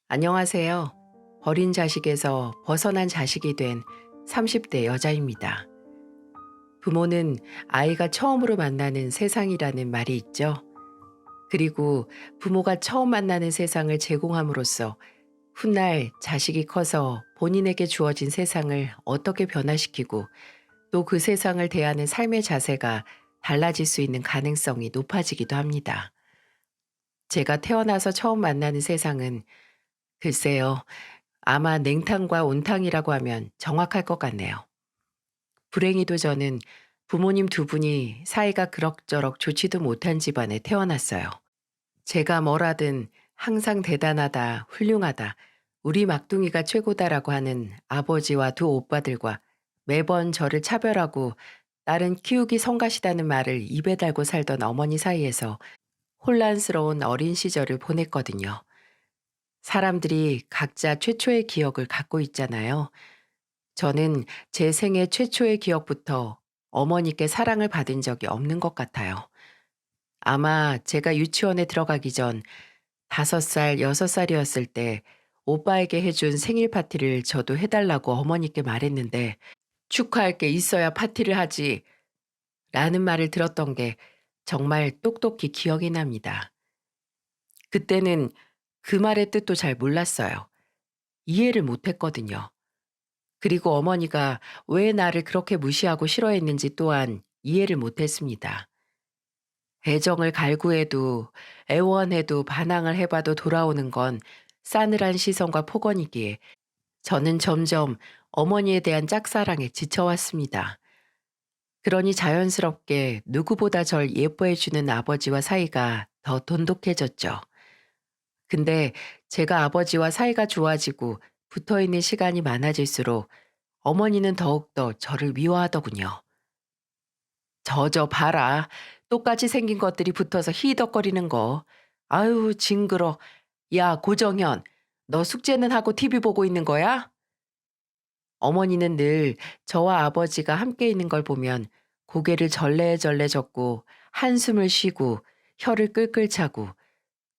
안녕하세요. 버린 자식에서 벗어난 자식이 된 30대 여자입니다. 부모는 아이가 처음으로 만나는 세상이라는 말이 있죠. 그리고 부모가 처음 만나는 세상을 제공함으로써 훗날 자식이 커서 본인에게 주어진 세상을 어떻게 변화시키고 또 그 세상을 대하는 삶의 자세가 달라질 수 있는 가능성이 높아지기도 합니다. 제가 태어나서 처음 만나는 세상은 글쎄요. 아마 냉탕과 온탕이라고 하면 정확할 것 같네요. 불행히도 저는 부모님 두 분이 사이가 그럭저럭 좋지도 못한 집안에 태어났어요. 제가 뭐라든 항상 대단하다, 훌륭하다, 우리 막둥이가 최고다라고 하는 아버지와 두 오빠들과 매번 저를 차별하고 딸은 키우기 성가시다는 말을 입에 달고 살던 어머니 사이에서 혼란스러운 어린 시절을 보냈거든요. 사람들이 각자 최초의 기억을 갖고 있잖아요. 저는 제 생애 최초의 기억부터 어머니께 사랑을 받은 적이 없는 것 같아요. 아마 제가 유치원에 들어가기 전 5살, 6살이었을 때 오빠에게 해준 생일 파티를 저도 해달라고 어머니께 말했는데 축하할 게 있어야 파티를 하지 라는 말을 들었던 게 정말 똑똑히 기억이 납니다. 그때는 그 말의 뜻도 잘 몰랐어요. 이해를 못했거든요. 그리고 어머니가 왜 나를 그렇게 무시하고 싫어했는지 또한 이해를 못했습니다. 애정을 갈구해도 애원해도 반항을 해봐도 돌아오는 건 싸늘한 시선과 폭언이기에 저는 점점 어머니에 대한 짝사랑에 지쳐왔습니다. 그러니 자연스럽게 누구보다 절 예뻐해주는 아버지와 사이가 더 돈독해졌죠. 근데 제가 아버지와 사이가 좋아지고 붙어있는 시간이 많아질수록 어머니는 더욱더 저를 미워하더군요. 저 봐라. 똑같이 생긴 것들이 붙어서 히덕거리는 거. 아유, 징그러. 야, 고정현. 너 숙제는 하고 TV 보고 있는 거야? 어머니는 늘 저와 아버지가 함께 있는 걸 보면 고개를 절레절레 젓고 한숨을 쉬고 혀를 끌끌 차고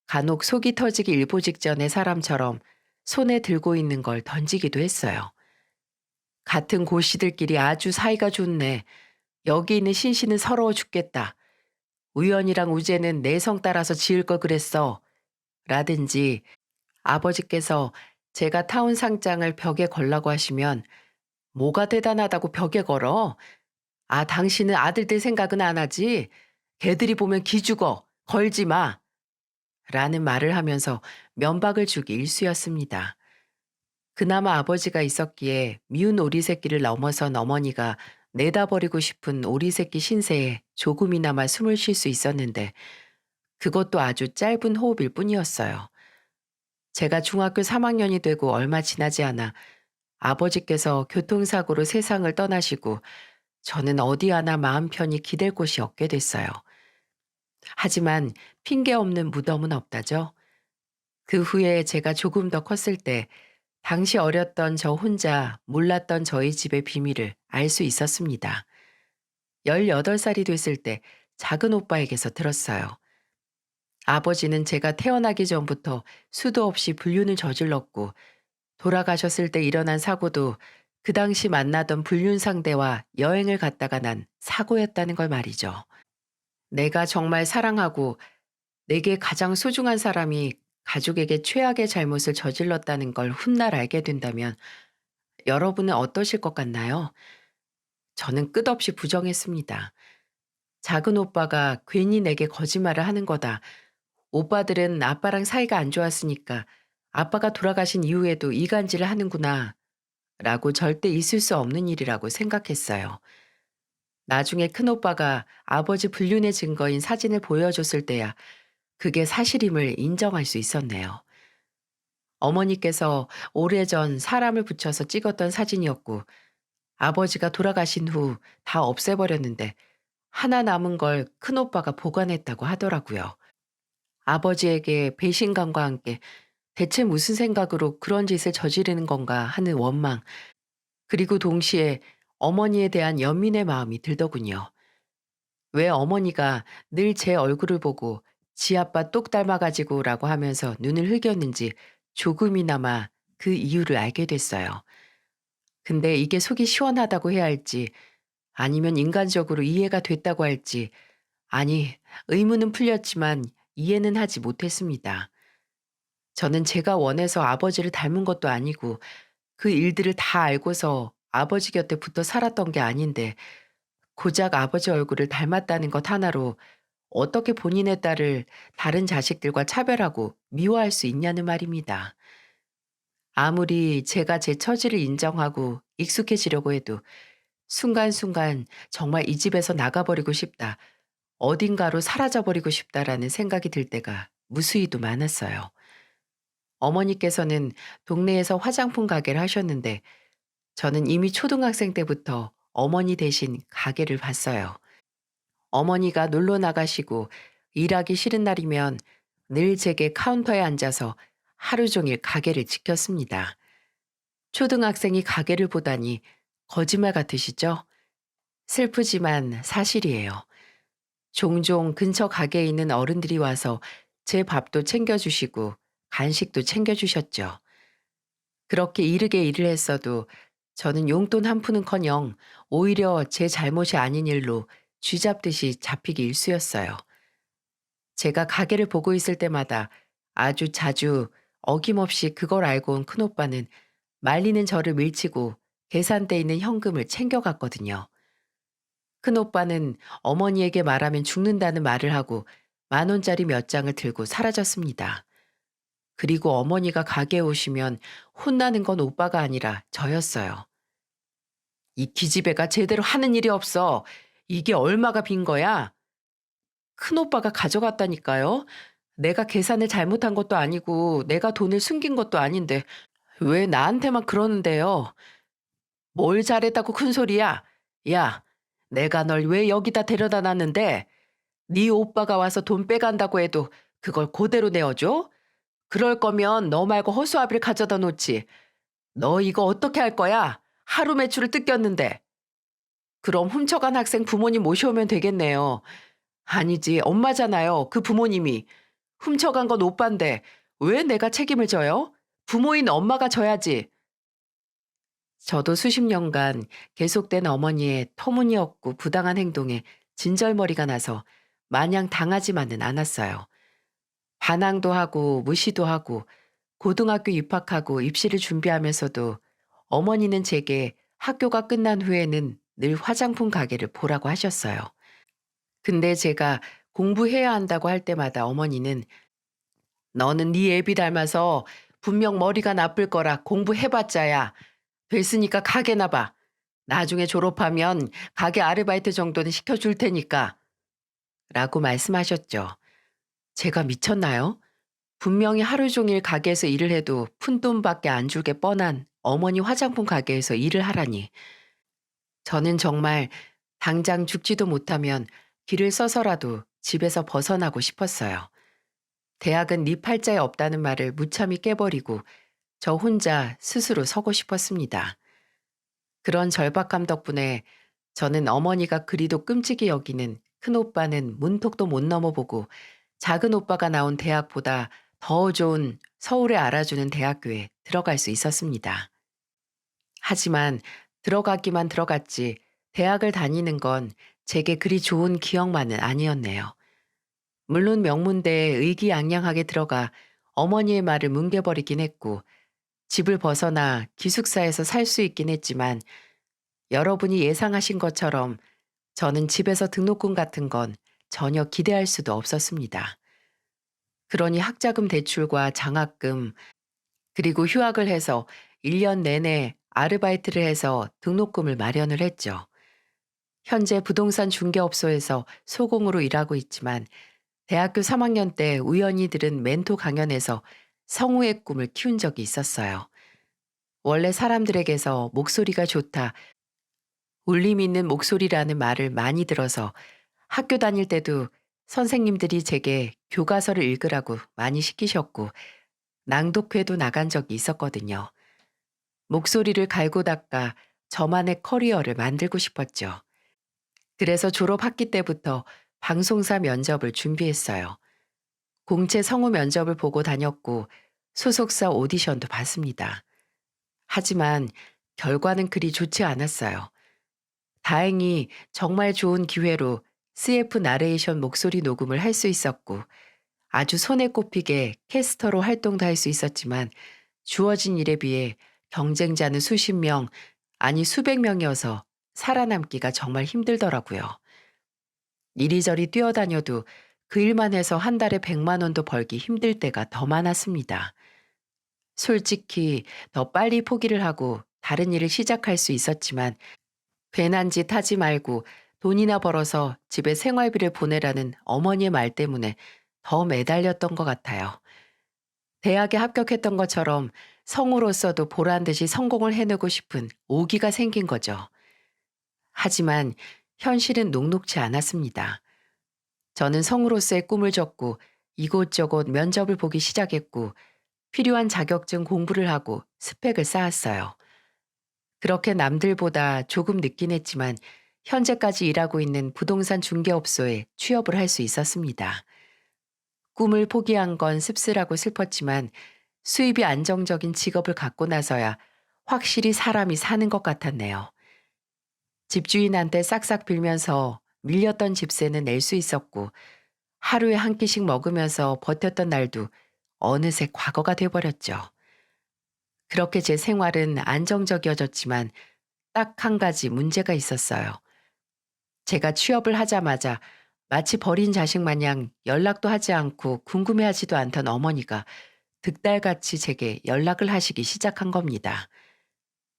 간혹 속이 터지기 일보 직전의 사람처럼 손에 들고 있는 걸 던지기도 했어요. 같은 고씨들끼리 아주 사이가 좋네. 여기 있는 신씨는 서러워 죽겠다. 우연이랑 우재는 내 성 따라서 지을 걸 그랬어. 라든지 아버지께서 제가 타온 상장을 벽에 걸라고 하시면 뭐가 대단하다고 벽에 걸어? 아, 당신은 아들들 생각은 안 하지? 걔들이 보면 기죽어. 걸지 마. 라는 말을 하면서 면박을 주기 일쑤였습니다. 그나마 아버지가 있었기에 미운 오리 새끼를 넘어선 어머니가 내다버리고 싶은 오리 새끼 신세에 조금이나마 숨을 쉴 수 있었는데 그것도 아주 짧은 호흡일 뿐이었어요. 제가 중학교 3학년이 되고 얼마 지나지 않아 아버지께서 교통사고로 세상을 떠나시고 저는 어디 하나 마음 편히 기댈 곳이 없게 됐어요. 하지만 핑계 없는 무덤은 없다죠. 그 후에 제가 조금 더 컸을 때 당시 어렸던 저 혼자 몰랐던 저희 집의 비밀을 알 수 있었습니다. 18살이 됐을 때 작은 오빠에게서 들었어요. 아버지는 제가 태어나기 전부터 수도 없이 불륜을 저질렀고 돌아가셨을 때 일어난 사고도 그 당시 만나던 불륜 상대와 여행을 갔다가 난 사고였다는 걸 말이죠. 내가 정말 사랑하고 내게 가장 소중한 사람이 가족에게 최악의 잘못을 저질렀다는 걸 훗날 알게 된다면 여러분은 어떠실 것 같나요? 저는 끝없이 부정했습니다. 작은 오빠가 괜히 내게 거짓말을 하는 거다. 오빠들은 아빠랑 사이가 안 좋았으니까 아빠가 돌아가신 이후에도 이간질을 하는구나. 라고 절대 있을 수 없는 일이라고 생각했어요. 나중에 큰오빠가 아버지 불륜의 증거인 사진을 보여줬을 때야 그게 사실임을 인정할 수 있었네요. 어머니께서 오래전 사람을 붙여서 찍었던 사진이었고 아버지가 돌아가신 후 다 없애버렸는데 하나 남은 걸 큰오빠가 보관했다고 하더라고요. 아버지에게 배신감과 함께 대체 무슨 생각으로 그런 짓을 저지르는 건가 하는 원망, 그리고 동시에 어머니에 대한 연민의 마음이 들더군요. 왜 어머니가 늘 제 얼굴을 보고 지 아빠 똑 닮아가지고라고 하면서 눈을 흘겼는지 조금이나마 그 이유를 알게 됐어요. 근데 이게 속이 시원하다고 해야 할지 아니면 인간적으로 이해가 됐다고 할지 아니 의문은 풀렸지만 이해는 하지 못했습니다. 저는 제가 원해서 아버지를 닮은 것도 아니고 그 일들을 다 알고서 아버지 곁에 붙어 살았던 게 아닌데 고작 아버지 얼굴을 닮았다는 것 하나로 어떻게 본인의 딸을 다른 자식들과 차별하고 미워할 수 있냐는 말입니다. 아무리 제가 제 처지를 인정하고 익숙해지려고 해도 순간순간 정말 이 집에서 나가버리고 싶다, 어딘가로 사라져버리고 싶다라는 생각이 들 때가 무수히도 많았어요. 어머니께서는 동네에서 화장품 가게를 하셨는데 저는 이미 초등학생 때부터 어머니 대신 가게를 봤어요. 어머니가 놀러 나가시고 일하기 싫은 날이면 늘 제게 카운터에 앉아서 하루 종일 가게를 지켰습니다. 초등학생이 가게를 보다니 거짓말 같으시죠? 슬프지만 사실이에요. 종종 근처 가게에 있는 어른들이 와서 제 밥도 챙겨주시고 간식도 챙겨주셨죠. 그렇게 이르게 일을 했어도 저는 용돈 한 푼은커녕 오히려 제 잘못이 아닌 일로 쥐잡듯이 잡히기 일쑤였어요. 제가 가게를 보고 있을 때마다 아주 자주 어김없이 그걸 알고 온 큰오빠는 말리는 저를 밀치고 계산대에 있는 현금을 챙겨갔거든요. 큰오빠는 어머니에게 말하면 죽는다는 말을 하고 10,000원짜리 몇 장을 들고 사라졌습니다. 그리고 어머니가 가게에 오시면 혼나는 건 오빠가 아니라 저였어요. 이 기집애가 제대로 하는 일이 없어. 이게 얼마가 빈 거야? 큰오빠가 가져갔다니까요. 내가 계산을 잘못한 것도 아니고 내가 돈을 숨긴 것도 아닌데 왜 나한테만 그러는데요? 뭘 잘했다고 큰 소리야? 야, 내가 널 왜 여기다 데려다 놨는데? 네 오빠가 와서 돈 빼간다고 해도 그걸 그대로 내어줘? 그럴 거면 너 말고 허수아비를 가져다 놓지. 너 이거 어떻게 할 거야? 하루 매출을 뜯겼는데. 그럼 훔쳐간 학생 부모님 모셔오면 되겠네요. 아니지, 엄마잖아요. 그 부모님이. 훔쳐간 건 오빠인데 왜 내가 책임을 져요? 부모인 엄마가 져야지. 저도 수십 년간 계속된 어머니의 터무니없고 부당한 행동에 진절머리가 나서 마냥 당하지만은 않았어요. 반항도 하고 무시도 하고 고등학교 입학하고 입시를 준비하면서도 어머니는 제게 학교가 끝난 후에는 늘 화장품 가게를 보라고 하셨어요. 근데 제가 공부해야 한다고 할 때마다 어머니는 너는 네 애비 닮아서 분명 머리가 나쁠 거라 공부해봤자야. 됐으니까 가게나 봐. 나중에 졸업하면 가게 아르바이트 정도는 시켜줄 테니까. 라고 말씀하셨죠. 제가 미쳤나요? 분명히 하루 종일 가게에서 일을 해도 푼돈밖에 안 주게 뻔한 어머니 화장품 가게에서 일을 하라니. 저는 정말 당장 죽지도 못하면 길을 써서라도 집에서 벗어나고 싶었어요. 대학은 네 팔자에 없다는 말을 무참히 깨버리고 저 혼자 스스로 서고 싶었습니다. 그런 절박함 덕분에 저는 어머니가 그리도 끔찍이 여기는 큰오빠는 문턱도 못 넘어보고 작은 오빠가 나온 대학보다 더 좋은 서울에 알아주는 대학교에 들어갈 수 있었습니다. 하지만 들어가기만 들어갔지 대학을 다니는 건 제게 그리 좋은 기억만은 아니었네요. 물론 명문대에 의기양양하게 들어가 어머니의 말을 뭉개버리긴 했고 집을 벗어나 기숙사에서 살 수 있긴 했지만 여러분이 예상하신 것처럼 저는 집에서 등록금 같은 건 전혀 기대할 수도 없었습니다. 그러니 학자금 대출과 장학금 그리고 휴학을 해서 1년 내내 아르바이트를 해서 등록금을 마련을 했죠. 현재 부동산 중개업소에서 소공으로 일하고 있지만 대학교 3학년 때 우연히 들은 멘토 강연에서 성우의 꿈을 키운 적이 있었어요. 원래 사람들에게서 목소리가 좋다, 울림 있는 목소리라는 말을 많이 들어서 학교 다닐 때도 선생님들이 제게 교과서를 읽으라고 많이 시키셨고 낭독회도 나간 적이 있었거든요. 목소리를 갈고 닦아 저만의 커리어를 만들고 싶었죠. 그래서 졸업 학기 때부터 방송사 면접을 준비했어요. 공채 성우 면접을 보고 다녔고 소속사 오디션도 봤습니다. 하지만 결과는 그리 좋지 않았어요. 다행히 정말 좋은 기회로 CF 나레이션 목소리 녹음을 할 수 있었고 아주 손에 꼽히게 캐스터로 활동도 할 수 있었지만 주어진 일에 비해 경쟁자는 수십 명, 아니 수백 명이어서 살아남기가 정말 힘들더라고요. 이리저리 뛰어다녀도 그 일만 해서 한 달에 100만 원도 벌기 힘들 때가 더 많았습니다. 솔직히 더 빨리 포기를 하고 다른 일을 시작할 수 있었지만 괜한 짓 하지 말고 돈이나 벌어서 집에 생활비를 보내라는 어머니의 말 때문에 더 매달렸던 것 같아요. 대학에 합격했던 것처럼 성우로서도 보란 듯이 성공을 해내고 싶은 오기가 생긴 거죠. 하지만 현실은 녹록지 않았습니다. 저는 성우로서의 꿈을 졌고 이곳저곳 면접을 보기 시작했고 필요한 자격증 공부를 하고 스펙을 쌓았어요. 그렇게 남들보다 조금 늦긴 했지만 현재까지 일하고 있는 부동산 중개업소에 취업을 할 수 있었습니다. 꿈을 포기한 건 씁쓸하고 슬펐지만 수입이 안정적인 직업을 갖고 나서야 확실히 사람이 사는 것 같았네요. 집주인한테 싹싹 빌면서 밀렸던 집세는 낼 수 있었고 하루에 한 끼씩 먹으면서 버텼던 날도 어느새 과거가 돼버렸죠. 그렇게 제 생활은 안정적이어졌지만 딱 한 가지 문제가 있었어요. 제가 취업을 하자마자 마치 버린 자식 마냥 연락도 하지 않고 궁금해하지도 않던 어머니가 득달같이 제게 연락을 하시기 시작한 겁니다.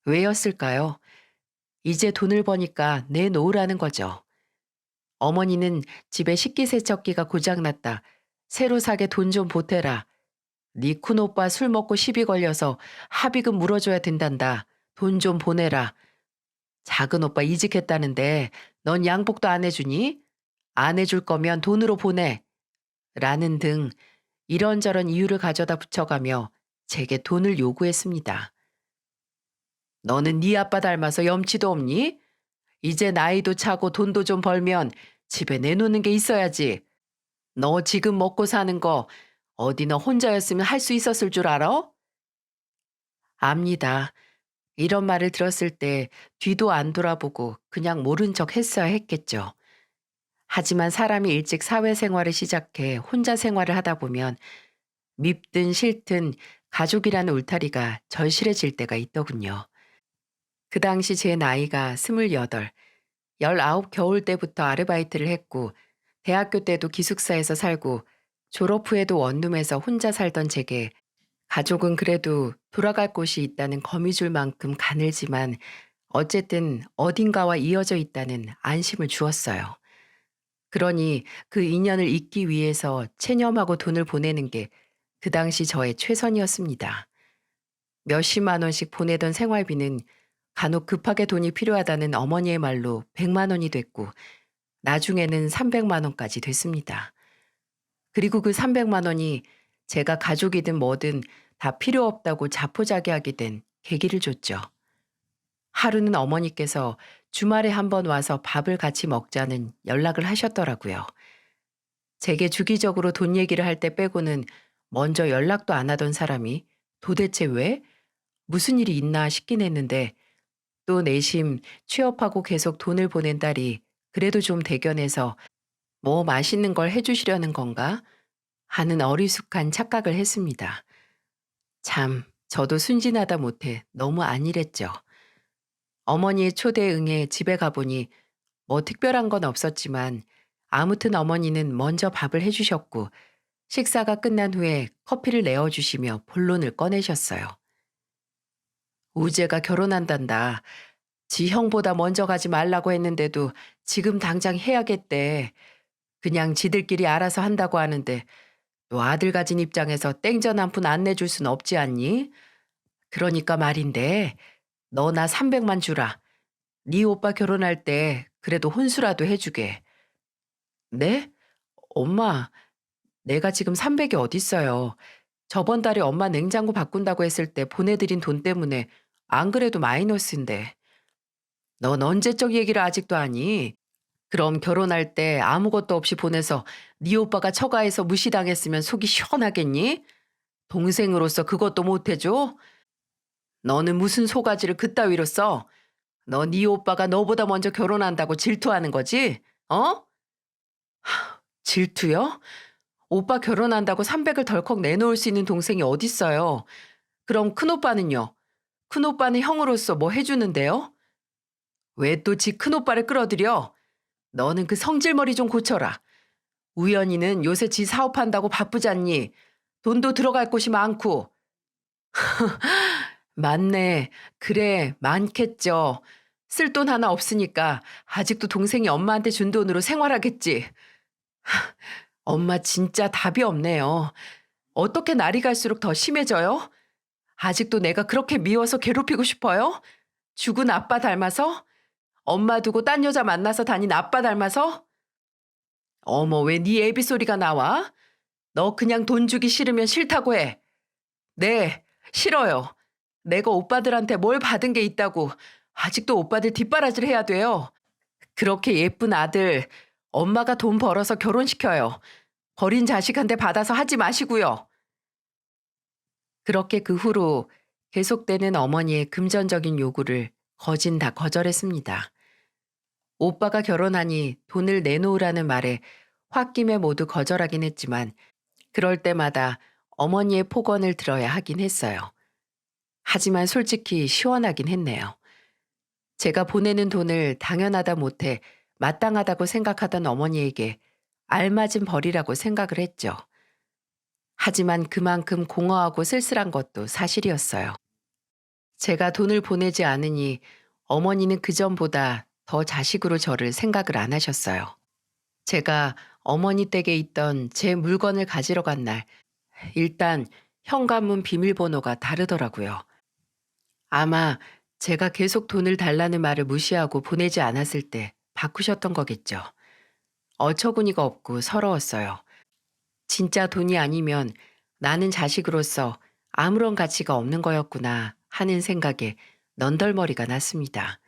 왜였을까요? 이제 돈을 버니까 내놓으라는 거죠. 어머니는 집에 식기세척기가 고장났다. 새로 사게 돈 좀 보태라. 네 큰 오빠 술 먹고 시비 걸려서 합의금 물어줘야 된단다. 돈 좀 보내라. 작은 오빠 이직했다는데 넌 양복도 안 해주니? 안 해줄 거면 돈으로 보내. 라는 등 이런저런 이유를 가져다 붙여가며 제게 돈을 요구했습니다. 너는 네 아빠 닮아서 염치도 없니? 이제 나이도 차고 돈도 좀 벌면 집에 내놓는 게 있어야지. 너 지금 먹고 사는 거 어디 너 혼자였으면 할 수 있었을 줄 알아? 압니다. 이런 말을 들었을 때 뒤도 안 돌아보고 그냥 모른 척 했어야 했겠죠. 하지만 사람이 일찍 사회생활을 시작해 혼자 생활을 하다 보면 밉든 싫든 가족이라는 울타리가 절실해질 때가 있더군요. 그 당시 제 나이가 28, 19 겨울 때부터 아르바이트를 했고 대학교 때도 기숙사에서 살고 졸업 후에도 원룸에서 혼자 살던 제게 가족은 그래도 돌아갈 곳이 있다는 거미줄 만큼 가늘지만 어쨌든 어딘가와 이어져 있다는 안심을 주었어요. 그러니 그 인연을 잇기 위해서 체념하고 돈을 보내는 게 그 당시 저의 최선이었습니다. 몇십만 원씩 보내던 생활비는 간혹 급하게 돈이 필요하다는 어머니의 말로 100만 원이 됐고 나중에는 300만 원까지 됐습니다. 그리고 그 300만 원이 제가 가족이든 뭐든 다 필요 없다고 자포자기하게 된 계기를 줬죠. 하루는 어머니께서 주말에 한번 와서 밥을 같이 먹자는 연락을 하셨더라고요. 제게 주기적으로 돈 얘기를 할 때 빼고는 먼저 연락도 안 하던 사람이 도대체 왜? 무슨 일이 있나 싶긴 했는데 또 내심 취업하고 계속 돈을 보낸 딸이 그래도 좀 대견해서 뭐 맛있는 걸 해주시려는 건가? 하는 어리숙한 착각을 했습니다. 참, 저도 순진하다 못해 너무 안일했죠. 어머니의 초대에 응해 집에 가보니 뭐 특별한 건 없었지만 아무튼 어머니는 먼저 밥을 해주셨고 식사가 끝난 후에 커피를 내어주시며 본론을 꺼내셨어요. 우재가 결혼한단다. 지 형보다 먼저 가지 말라고 했는데도 지금 당장 해야겠대. 그냥 지들끼리 알아서 한다고 하는데 또 아들 가진 입장에서 땡전 한 푼 안 내줄 순 없지 않니? 그러니까 말인데 너 나 300만 주라. 네 오빠 결혼할 때 그래도 혼수라도 해주게. 네? 엄마, 내가 지금 300이 어딨어요. 저번 달에 엄마 냉장고 바꾼다고 했을 때 보내드린 돈 때문에 안 그래도 마이너스인데. 넌 언제적 얘기를 아직도 하니? 그럼 결혼할 때 아무것도 없이 보내서 네 오빠가 처가해서 무시당했으면 속이 시원하겠니? 동생으로서 그것도 못 해줘? 너는 무슨 소가지를 그따위로 써? 너 네 오빠가 너보다 먼저 결혼한다고 질투하는 거지? 어? 질투요? 오빠 결혼한다고 300을 덜컥 내놓을 수 있는 동생이 어딨어요. 그럼 큰오빠는요? 큰오빠는 형으로서 뭐 해주는데요? 왜 또 지 큰오빠를 끌어들여? 너는 그 성질머리 좀 고쳐라. 우연이는 요새 지 사업한다고 바쁘잖니. 돈도 들어갈 곳이 많고. 맞네. 그래, 많겠죠. 쓸 돈 하나 없으니까 아직도 동생이 엄마한테 준 돈으로 생활하겠지. 엄마 진짜 답이 없네요. 어떻게 날이 갈수록 더 심해져요? 아직도 내가 그렇게 미워서 괴롭히고 싶어요? 죽은 아빠 닮아서? 엄마 두고 딴 여자 만나서 다닌 아빠 닮아서? 어머, 왜 네 애비 소리가 나와? 너 그냥 돈 주기 싫으면 싫다고 해. 네, 싫어요. 내가 오빠들한테 뭘 받은 게 있다고 아직도 오빠들 뒷바라지를 해야 돼요. 그렇게 예쁜 아들, 엄마가 돈 벌어서 결혼시켜요. 버린 자식한테 받아서 하지 마시고요. 그렇게 그 후로 계속되는 어머니의 금전적인 요구를 거진 다 거절했습니다. 오빠가 결혼하니 돈을 내놓으라는 말에 홧김에 모두 거절하긴 했지만 그럴 때마다 어머니의 폭언을 들어야 하긴 했어요. 하지만 솔직히 시원하긴 했네요. 제가 보내는 돈을 당연하다 못해 마땅하다고 생각하던 어머니에게 알맞은 벌이라고 생각을 했죠. 하지만 그만큼 공허하고 쓸쓸한 것도 사실이었어요. 제가 돈을 보내지 않으니 어머니는 그전보다 더 자식으로 저를 생각을 안 하셨어요. 제가 어머니 댁에 있던 제 물건을 가지러 간 날, 일단 현관문 비밀번호가 다르더라고요. 아마 제가 계속 돈을 달라는 말을 무시하고 보내지 않았을 때 바꾸셨던 거겠죠. 어처구니가 없고 서러웠어요. 진짜 돈이 아니면 나는 자식으로서 아무런 가치가 없는 거였구나 하는 생각에 넌덜머리가 났습니다.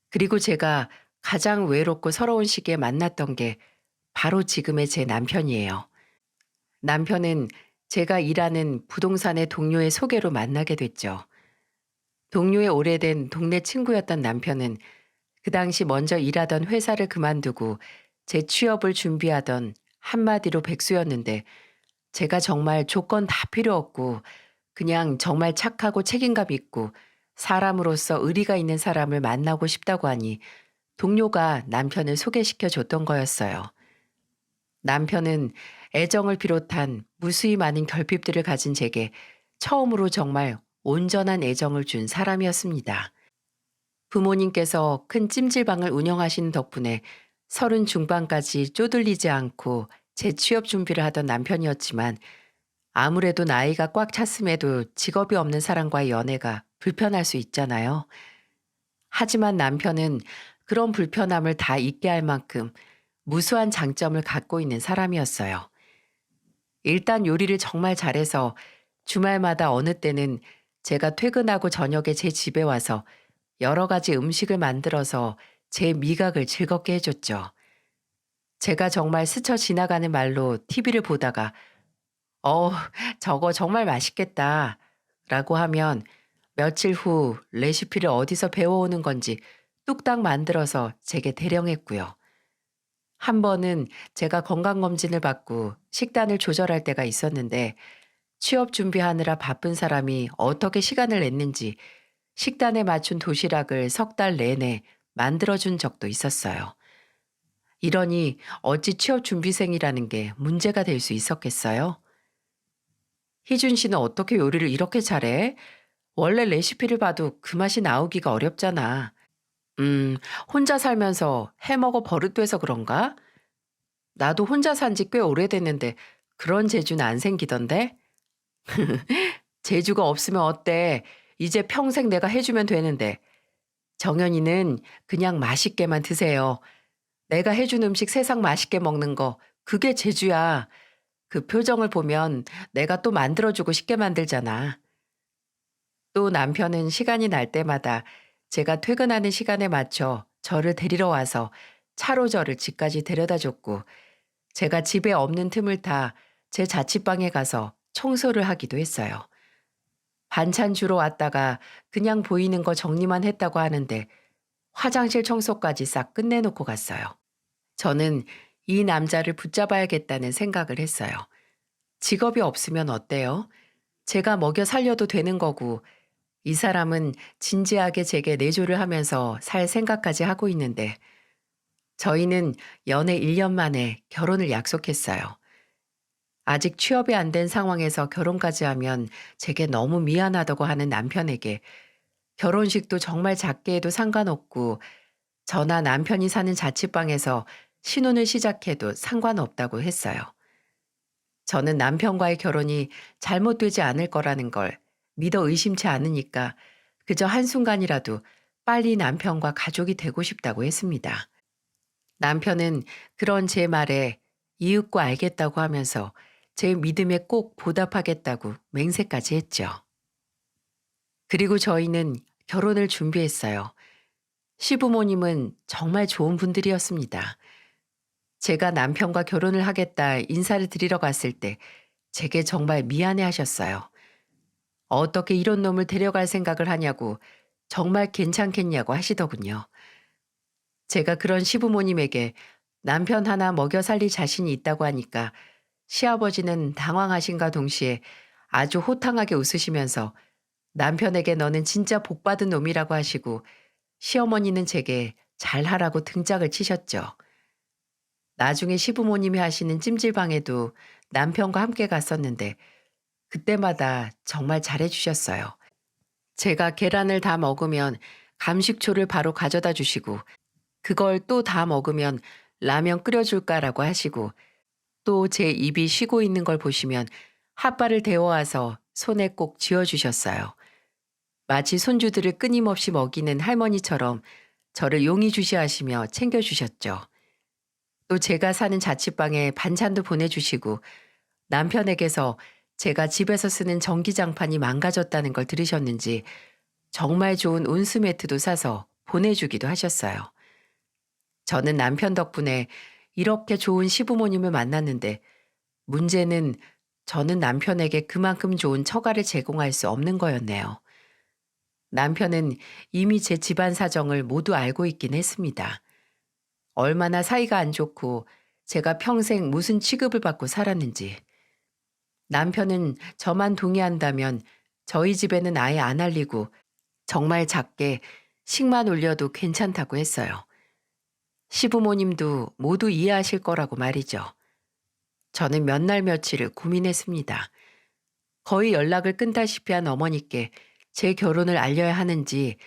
그리고 제가 가장 외롭고 서러운 시기에 만났던 게 바로 지금의 제 남편이에요. 남편은 제가 일하는 부동산의 동료의 소개로 만나게 됐죠. 동료의 오래된 동네 친구였던 남편은 그 당시 먼저 일하던 회사를 그만두고 제 취업을 준비하던 한마디로 백수였는데 제가 정말 조건 다 필요 없고 그냥 정말 착하고 책임감 있고 사람으로서 의리가 있는 사람을 만나고 싶다고 하니 동료가 남편을 소개시켜 줬던 거였어요. 남편은 애정을 비롯한 무수히 많은 결핍들을 가진 제게 처음으로 정말 온전한 애정을 준 사람이었습니다. 부모님께서 큰 찜질방을 운영하시는 덕분에 30 중반까지 쪼들리지 않고 재취업 준비를 하던 남편이었지만 아무래도 나이가 꽉 찼음에도 직업이 없는 사람과의 연애가 불편할 수 있잖아요. 하지만 남편은 그런 불편함을 다 잊게 할 만큼 무수한 장점을 갖고 있는 사람이었어요. 일단 요리를 정말 잘해서 주말마다 어느 때는 제가 퇴근하고 저녁에 제 집에 와서 여러 가지 음식을 만들어서 제 미각을 즐겁게 해줬죠. 제가 정말 스쳐 지나가는 말로 TV를 보다가 어, 저거 정말 맛있겠다 라고 하면 며칠 후 레시피를 어디서 배워오는 건지 뚝딱 만들어서 제게 대령했고요. 한 번은 제가 건강검진을 받고 식단을 조절할 때가 있었는데 취업 준비하느라 바쁜 사람이 어떻게 시간을 냈는지 식단에 맞춘 도시락을 석 달 내내 만들어준 적도 있었어요. 이러니 어찌 취업 준비생이라는 게 문제가 될 수 있었겠어요? 희준 씨는 어떻게 요리를 이렇게 잘해? 원래 레시피를 봐도 그 맛이 나오기가 어렵잖아. 혼자 살면서 해먹어 버릇돼서 그런가? 나도 혼자 산지 꽤 오래됐는데 그런 재주는 안 생기던데? 재주가 없으면 어때? 이제 평생 내가 해주면 되는데. 정연이는 그냥 맛있게만 드세요. 내가 해준 음식 세상 맛있게 먹는 거, 그게 재주야. 그 표정을 보면 내가 또 만들어주고 싶게 만들잖아. 또 남편은 시간이 날 때마다 제가 퇴근하는 시간에 맞춰 저를 데리러 와서 차로 저를 집까지 데려다 줬고 제가 집에 없는 틈을 타 제 자취방에 가서 청소를 하기도 했어요. 반찬 주러 왔다가 그냥 보이는 거 정리만 했다고 하는데 화장실 청소까지 싹 끝내놓고 갔어요. 저는 이 남자를 붙잡아야겠다는 생각을 했어요. 직업이 없으면 어때요? 제가 먹여 살려도 되는 거고, 이 사람은 진지하게 제게 내조를 하면서 살 생각까지 하고 있는데, 저희는 연애 1년 만에 결혼을 약속했어요. 아직 취업이 안 된 상황에서 결혼까지 하면 제게 너무 미안하다고 하는 남편에게 결혼식도 정말 작게 해도 상관없고, 저나 남편이 사는 자취방에서 신혼을 시작해도 상관없다고 했어요. 저는 남편과의 결혼이 잘못되지 않을 거라는 걸 믿어 의심치 않으니까 그저 한순간이라도 빨리 남편과 가족이 되고 싶다고 했습니다. 남편은 그런 제 말에 이윽고 알겠다고 하면서 제 믿음에 꼭 보답하겠다고 맹세까지 했죠. 그리고 저희는 결혼을 준비했어요. 시부모님은 정말 좋은 분들이었습니다. 제가 남편과 결혼을 하겠다 인사를 드리러 갔을 때 제게 정말 미안해 하셨어요. 어떻게 이런 놈을 데려갈 생각을 하냐고 정말 괜찮겠냐고 하시더군요. 제가 그런 시부모님에게 남편 하나 먹여 살릴 자신이 있다고 하니까 시아버지는 당황하신가 동시에 아주 호탕하게 웃으시면서 남편에게 너는 진짜 복받은 놈이라고 하시고 시어머니는 제게 잘하라고 등짝을 치셨죠. 나중에 시부모님이 하시는 찜질방에도 남편과 함께 갔었는데 그때마다 정말 잘해주셨어요. 제가 계란을 다 먹으면 감식초를 바로 가져다 주시고 그걸 또 다 먹으면 라면 끓여줄까라고 하시고 또 제 입이 쉬고 있는 걸 보시면 핫바를 데워와서 손에 꼭 쥐어주셨어요. 마치 손주들을 끊임없이 먹이는 할머니처럼 저를 용의주시하시며 챙겨주셨죠. 또 제가 사는 자취방에 반찬도 보내주시고 남편에게서 제가 집에서 쓰는 전기장판이 망가졌다는 걸 들으셨는지 정말 좋은 온수매트도 사서 보내주기도 하셨어요. 저는 남편 덕분에 이렇게 좋은 시부모님을 만났는데 문제는 저는 남편에게 그만큼 좋은 처가를 제공할 수 없는 거였네요. 남편은 이미 제 집안 사정을 모두 알고 있긴 했습니다. 얼마나 사이가 안 좋고 제가 평생 무슨 취급을 받고 살았는지. 남편은 저만 동의한다면 저희 집에는 아예 안 알리고 정말 작게 식만 올려도 괜찮다고 했어요. 시부모님도 모두 이해하실 거라고 말이죠. 저는 몇 날 며칠을 고민했습니다. 거의 연락을 끊다시피 한 어머니께 제 결혼을 알려야 하는지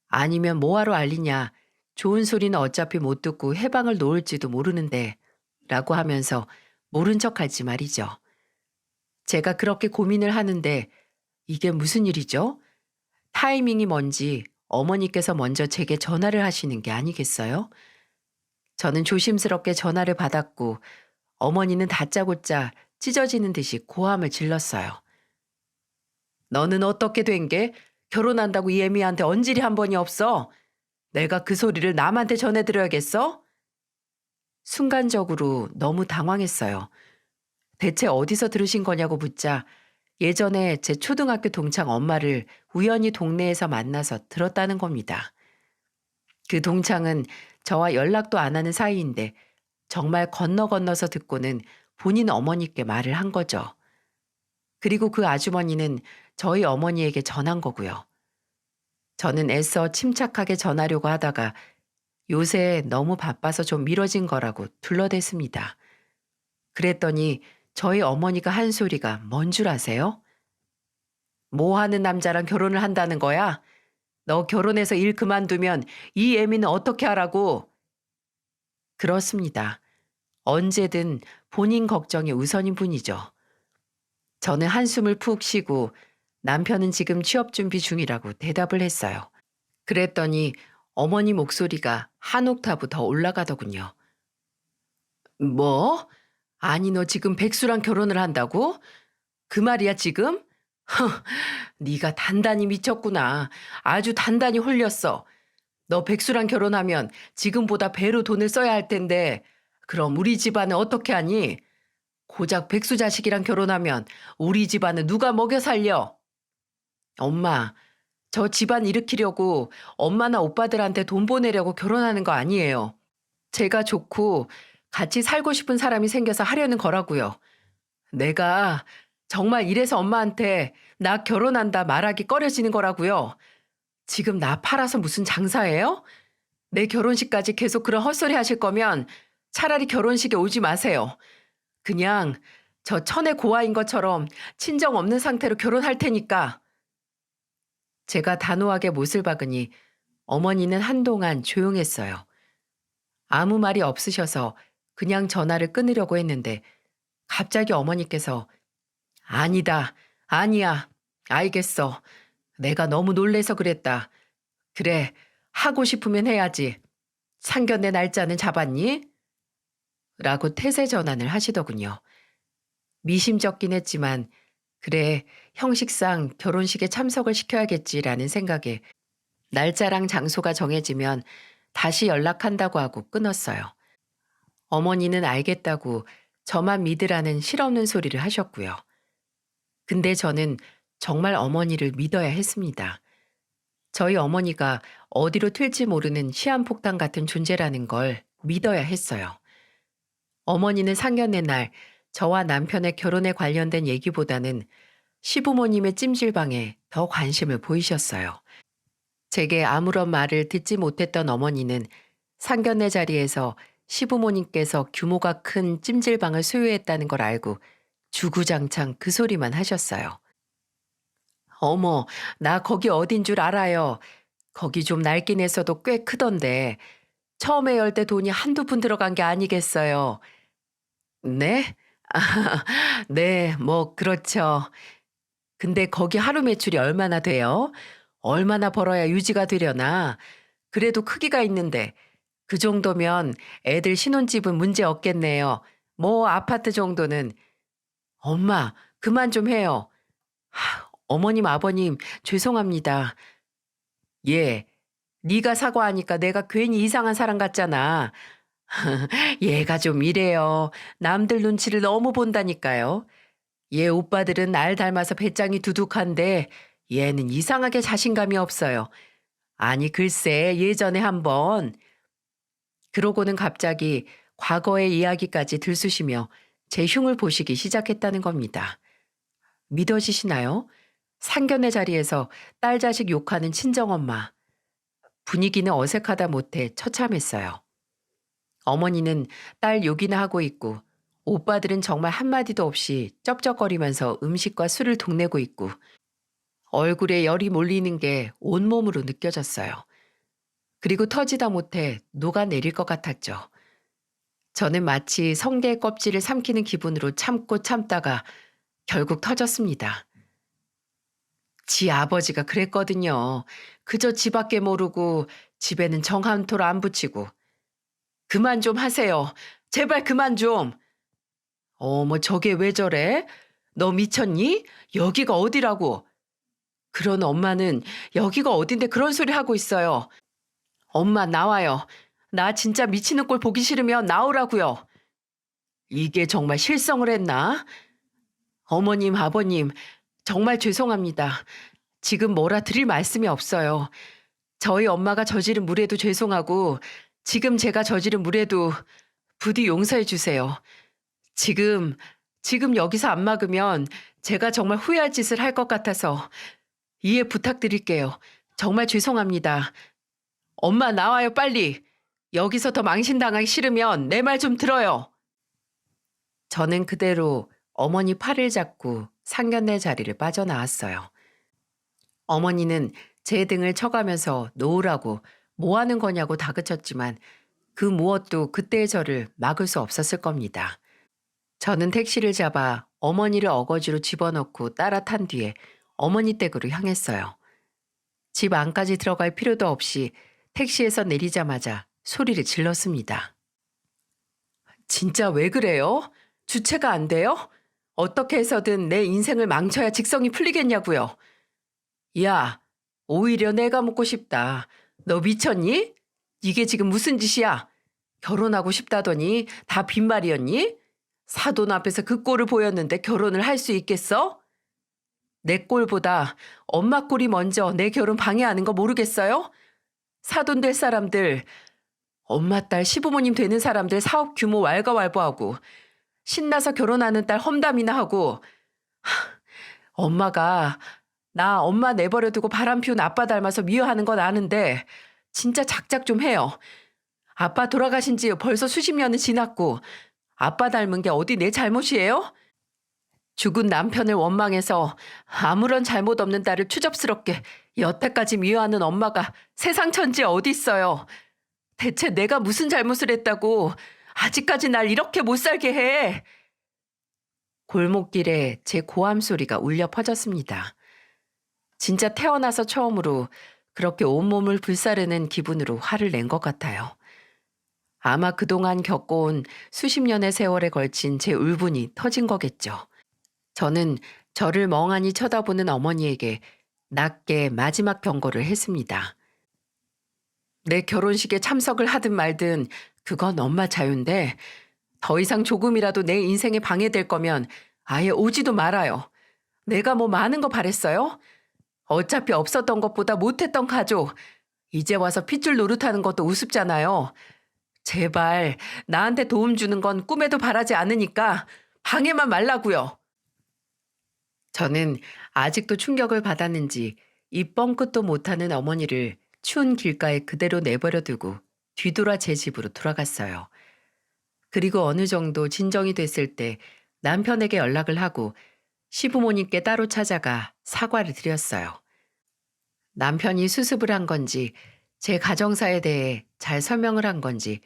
아니면 뭐하러 알리냐, 좋은 소리는 어차피 못 듣고 해방을 놓을지도 모르는데 라고 하면서 모른 척할지 말이죠. 제가 그렇게 고민을 하는데 이게 무슨 일이죠? 타이밍이 뭔지 어머니께서 먼저 제게 전화를 하시는 게 아니겠어요? 저는 조심스럽게 전화를 받았고 어머니는 다짜고짜 찢어지는 듯이 고함을 질렀어요. 너는 어떻게 된 게? 결혼한다고 이 애미한테 언질이 한 번이 없어? 내가 그 소리를 남한테 전해드려야겠어? 순간적으로 너무 당황했어요. 대체 어디서 들으신 거냐고 묻자 예전에 제 초등학교 동창 엄마를 우연히 동네에서 만나서 들었다는 겁니다. 그 동창은 저와 연락도 안 하는 사이인데 정말 건너서 듣고는 본인 어머니께 말을 한 거죠. 그리고 그 아주머니는 저희 어머니에게 전한 거고요. 저는 애써 침착하게 전하려고 하다가 요새 너무 바빠서 좀 미뤄진 거라고 둘러댔습니다. 그랬더니 저희 어머니가 한 소리가 뭔 줄 아세요? 뭐 하는 남자랑 결혼을 한다는 거야? 너 결혼해서 일 그만두면 이 애미는 어떻게 하라고? 그렇습니다. 언제든 본인 걱정이 우선인 분이죠. 저는 한숨을 푹 쉬고 남편은 지금 취업 준비 중이라고 대답을 했어요. 그랬더니 어머니 목소리가 한 옥타브 더 올라가더군요. 뭐? 아니 너 지금 백수랑 결혼을 한다고? 그 말이야 지금? 네가 단단히 미쳤구나. 아주 단단히 홀렸어. 너 백수랑 결혼하면 지금보다 배로 돈을 써야 할 텐데 그럼 우리 집안은 어떻게 하니? 고작 백수 자식이랑 결혼하면 우리 집안은 누가 먹여 살려? 엄마, 저 집안 일으키려고 엄마나 오빠들한테 돈 보내려고 결혼하는 거 아니에요. 제가 좋고 같이 살고 싶은 사람이 생겨서 하려는 거라고요. 내가 정말 이래서 엄마한테 나 결혼한다 말하기 꺼려지는 거라고요. 지금 나 팔아서 무슨 장사예요? 내 결혼식까지 계속 그런 헛소리 하실 거면 차라리 결혼식에 오지 마세요. 그냥 저 천의 고아인 것처럼 친정 없는 상태로 결혼할 테니까. 제가 단호하게 못을 박으니 어머니는 한동안 조용했어요. 아무 말이 없으셔서 그냥 전화를 끊으려고 했는데 갑자기 어머니께서 아니다, 아니야, 알겠어. 내가 너무 놀래서 그랬다. 그래, 하고 싶으면 해야지. 상견례 날짜는 잡았니? 라고 태세 전환을 하시더군요. 미심쩍긴 했지만 그래, 형식상 결혼식에 참석을 시켜야겠지라는 생각에 날짜랑 장소가 정해지면 다시 연락한다고 하고 끊었어요. 어머니는 알겠다고 저만 믿으라는 실없는 소리를 하셨고요. 근데 저는 정말 어머니를 믿어야 했습니다. 저희 어머니가 어디로 튈지 모르는 시한폭탄 같은 존재라는 걸 믿어야 했어요. 어머니는 상견례 날 저와 남편의 결혼에 관련된 얘기보다는 시부모님의 찜질방에 더 관심을 보이셨어요. 제게 아무런 말을 듣지 못했던 어머니는 상견례 자리에서 시부모님께서 규모가 큰 찜질방을 소유했다는 걸 알고 주구장창 그 소리만 하셨어요. 어머, 나 거기 어딘 줄 알아요. 거기 좀 낡긴 했어도 꽤 크던데 처음에 열 때 돈이 한두 푼 들어간 게 아니겠어요. 네? 네, 뭐 그렇죠. 근데 거기 하루 매출이 얼마나 돼요? 얼마나 벌어야 유지가 되려나? 그래도 크기가 있는데 그 정도면 애들 신혼집은 문제 없겠네요. 뭐 아파트 정도는. 엄마, 그만 좀 해요. 어머님, 아버님, 죄송합니다. 예, 네가 사과하니까 내가 괜히 이상한 사람 같잖아. 얘가 좀 이래요. 남들 눈치를 너무 본다니까요. 얘 오빠들은 날 닮아서 배짱이 두둑한데 얘는 이상하게 자신감이 없어요. 아니 글쎄 예전에 한번 그러고는 갑자기 과거의 이야기까지 들쑤시며 제 흉을 보시기 시작했다는 겁니다. 믿어지시나요? 상견례 자리에서 딸 자식 욕하는 친정엄마. 분위기는 어색하다 못해 처참했어요. 어머니는 딸 욕이나 하고 있고 오빠들은 정말 한마디도 없이 쩝쩝거리면서 음식과 술을 동내고 있고 얼굴에 열이 몰리는 게 온몸으로 느껴졌어요. 그리고 터지다 못해 녹아내릴 것 같았죠. 저는 마치 성게의 껍질을 삼키는 기분으로 참고 참다가 결국 터졌습니다. 지 아버지가 그랬거든요. 그저 지밖에 모르고 집에는 정 한 토를 안 붙이고. 그만 좀 하세요. 제발 그만 좀. 어머 저게 왜 저래? 너 미쳤니? 여기가 어디라고? 그런 엄마는 여기가 어딘데 그런 소리 하고 있어요. 엄마 나와요. 나 진짜 미치는 꼴 보기 싫으면 나오라고요. 이게 정말 실성을 했나? 어머님, 아버님, 정말 죄송합니다. 지금 뭐라 드릴 말씀이 없어요. 저희 엄마가 저지른 무례도 죄송하고 지금 제가 저지른 무례도 부디 용서해 주세요. 지금, 지금 여기서 안 막으면 제가 정말 후회할 짓을 할 것 같아서 이해 부탁드릴게요. 정말 죄송합니다. 엄마 나와요 빨리. 여기서 더 망신당하기 싫으면 내 말 좀 들어요. 저는 그대로 어머니 팔을 잡고 상견례 자리를 빠져나왔어요. 어머니는 제 등을 쳐가면서 놓으라고 뭐 하는 거냐고 다그쳤지만 그 무엇도 그때의 저를 막을 수 없었을 겁니다. 저는 택시를 잡아 어머니를 어거지로 집어넣고 따라 탄 뒤에 어머니 댁으로 향했어요. 집 안까지 들어갈 필요도 없이 택시에서 내리자마자 소리를 질렀습니다. 진짜 왜 그래요? 주체가 안 돼요? 어떻게 해서든 내 인생을 망쳐야 직성이 풀리겠냐고요. 야, 오히려 내가 묻고 싶다. 너 미쳤니? 이게 지금 무슨 짓이야? 결혼하고 싶다더니 다 빈말이었니? 사돈 앞에서 그 꼴을 보였는데 결혼을 할 수 있겠어? 내 꼴보다 엄마 꼴이 먼저 내 결혼 방해하는 거 모르겠어요? 사돈 될 사람들, 엄마 딸 시부모님 되는 사람들 사업 규모 왈가왈부하고 신나서 결혼하는 딸 험담이나 하고 엄마가 나 엄마 내버려 두고 바람 피운 아빠 닮아서 미워하는 건 아는데 진짜 작작 좀 해요. 아빠 돌아가신 지 벌써 수십 년은 지났고 아빠 닮은 게 어디 내 잘못이에요? 죽은 남편을 원망해서 아무런 잘못 없는 딸을 추접스럽게 여태까지 미워하는 엄마가 세상 천지에 어디 있어요. 대체 내가 무슨 잘못을 했다고 아직까지 날 이렇게 못 살게 해. 골목길에 제 고함 소리가 울려 퍼졌습니다. 진짜 태어나서 처음으로 그렇게 온몸을 불사르는 기분으로 화를 낸 것 같아요. 아마 그동안 겪어온 수십 년의 세월에 걸친 제 울분이 터진 거겠죠. 저는 저를 멍하니 쳐다보는 어머니에게 낮게 마지막 경고를 했습니다. 내 결혼식에 참석을 하든 말든 그건 엄마 자유인데 더 이상 조금이라도 내 인생에 방해될 거면 아예 오지도 말아요. 내가 뭐 많은 거 바랬어요? 어차피 없었던 것보다 못했던 가족. 이제 와서 핏줄 노릇하는 것도 우습잖아요. 제발 나한테 도움 주는 건 꿈에도 바라지 않으니까 방해만 말라고요. 저는 아직도 충격을 받았는지 입 뻥끗도 못하는 어머니를 추운 길가에 그대로 내버려 두고 뒤돌아 제 집으로 돌아갔어요. 그리고 어느 정도 진정이 됐을 때 남편에게 연락을 하고 시부모님께 따로 찾아가 사과를 드렸어요. 남편이 수습을 한 건지 제 가정사에 대해 잘 설명을 한 건지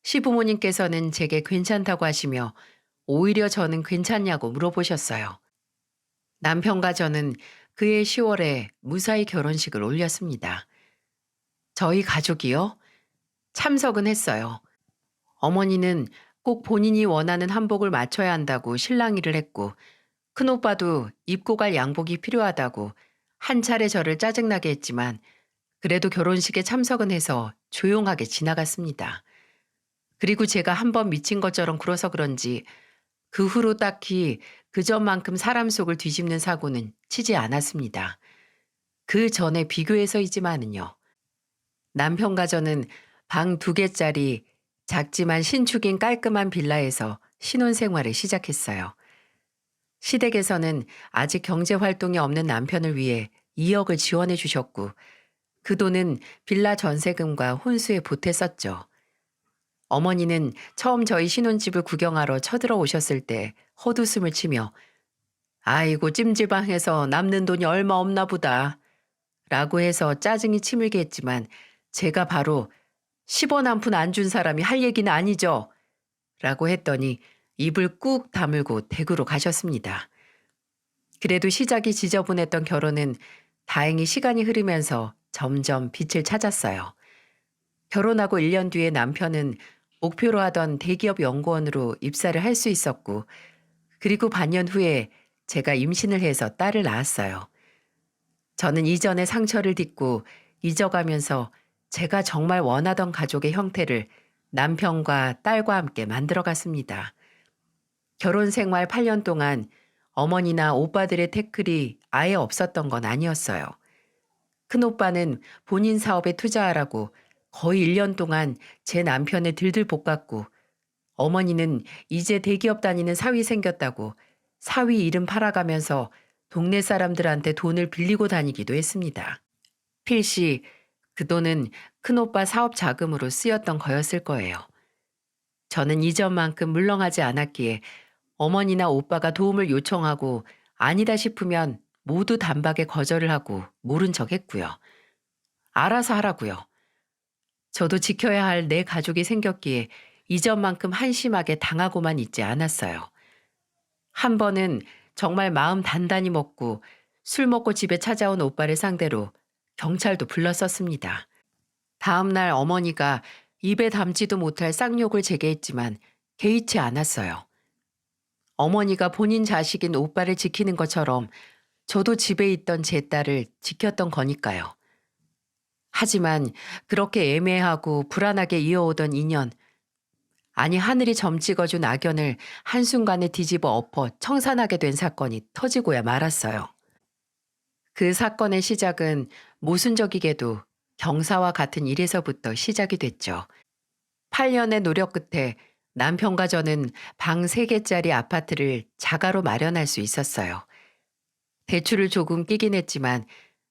시부모님께서는 제게 괜찮다고 하시며 오히려 저는 괜찮냐고 물어보셨어요. 남편과 저는 그해 10월에 무사히 결혼식을 올렸습니다. 저희 가족이요? 참석은 했어요. 어머니는 꼭 본인이 원하는 한복을 맞춰야 한다고 실랑이를 했고 큰오빠도 입고 갈 양복이 필요하다고 한 차례 저를 짜증나게 했지만 그래도 결혼식에 참석은 해서 조용하게 지나갔습니다. 그리고 제가 한번 미친 것처럼 굴어서 그런지 그 후로 딱히 그전만큼 사람 속을 뒤집는 사고는 치지 않았습니다. 그 전에 비교해서이지만은요. 남편과 저는 방 2개짜리 작지만 신축인 깔끔한 빌라에서 신혼생활을 시작했어요. 시댁에서는 아직 경제활동이 없는 남편을 위해 2억을 지원해 주셨고 그 돈은 빌라 전세금과 혼수에 보탰었죠. 어머니는 처음 저희 신혼집을 구경하러 쳐들어 오셨을 때 헛웃음을 치며 아이고 찜질방에서 남는 돈이 얼마 없나 보다 라고 해서 짜증이 치밀게 했지만 제가 바로 10원 한 푼 안 준 사람이 할 얘기는 아니죠 라고 했더니 입을 꾹 다물고 댁으로 가셨습니다. 그래도 시작이 지저분했던 결혼은 다행히 시간이 흐르면서 점점 빛을 찾았어요. 결혼하고 1년 뒤에 남편은 목표로 하던 대기업 연구원으로 입사를 할 수 있었고 그리고 반년 후에 제가 임신을 해서 딸을 낳았어요. 저는 이전의 상처를 딛고 잊어가면서 제가 정말 원하던 가족의 형태를 남편과 딸과 함께 만들어갔습니다. 결혼 생활 8년 동안 어머니나 오빠들의 태클이 아예 없었던 건 아니었어요. 큰오빠는 본인 사업에 투자하라고 거의 1년 동안 제 남편을 들들 볶았고 어머니는 이제 대기업 다니는 사위 생겼다고 사위 이름 팔아가면서 동네 사람들한테 돈을 빌리고 다니기도 했습니다. 필시 그 돈은 큰오빠 사업 자금으로 쓰였던 거였을 거예요. 저는 이전만큼 물렁하지 않았기에 어머니나 오빠가 도움을 요청하고 아니다 싶으면 모두 단박에 거절을 하고 모른 척 했고요. 알아서 하라고요. 저도 지켜야 할 내 가족이 생겼기에 이전만큼 한심하게 당하고만 있지 않았어요. 한 번은 정말 마음 단단히 먹고 술 먹고 집에 찾아온 오빠를 상대로 경찰도 불렀었습니다. 다음 날 어머니가 입에 담지도 못할 쌍욕을 제게 했지만 개의치 않았어요. 어머니가 본인 자식인 오빠를 지키는 것처럼 저도 집에 있던 제 딸을 지켰던 거니까요. 하지만 그렇게 애매하고 불안하게 이어오던 인연, 아니 하늘이 점 찍어준 악연을 한순간에 뒤집어 엎어 청산하게 된 사건이 터지고야 말았어요. 그 사건의 시작은 모순적이게도 경사와 같은 일에서부터 시작이 됐죠. 8년의 노력 끝에 남편과 저는 방 3개짜리 아파트를 자가로 마련할 수 있었어요. 대출을 조금 끼긴 했지만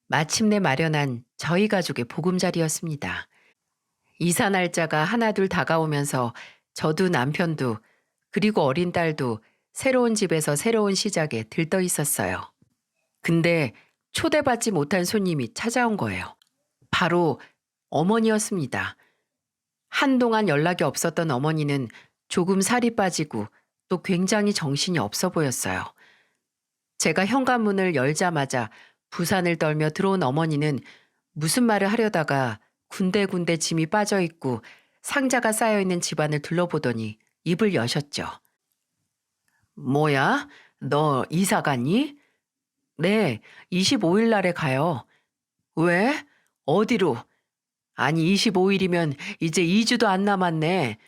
마침내 마련한 저희 가족의 보금자리였습니다. 이사 날짜가 하나둘 다가오면서 저도 남편도 그리고 어린 딸도 새로운 집에서 새로운 시작에 들떠 있었어요. 근데 초대받지 못한 손님이 찾아온 거예요. 바로 어머니였습니다. 한동안 연락이 없었던 어머니는 조금 살이 빠지고 또 굉장히 정신이 없어 보였어요. 제가 현관문을 열자마자 부산을 떨며 들어온 어머니는 무슨 말을 하려다가 군데군데 짐이 빠져 있고 상자가 쌓여 있는 집안을 둘러보더니 입을 여셨죠. 뭐야? 너 이사 갔니? 네, 25일 날에 가요. 왜? 어디로? 아니, 25일이면 이제 2주도 안 남았네.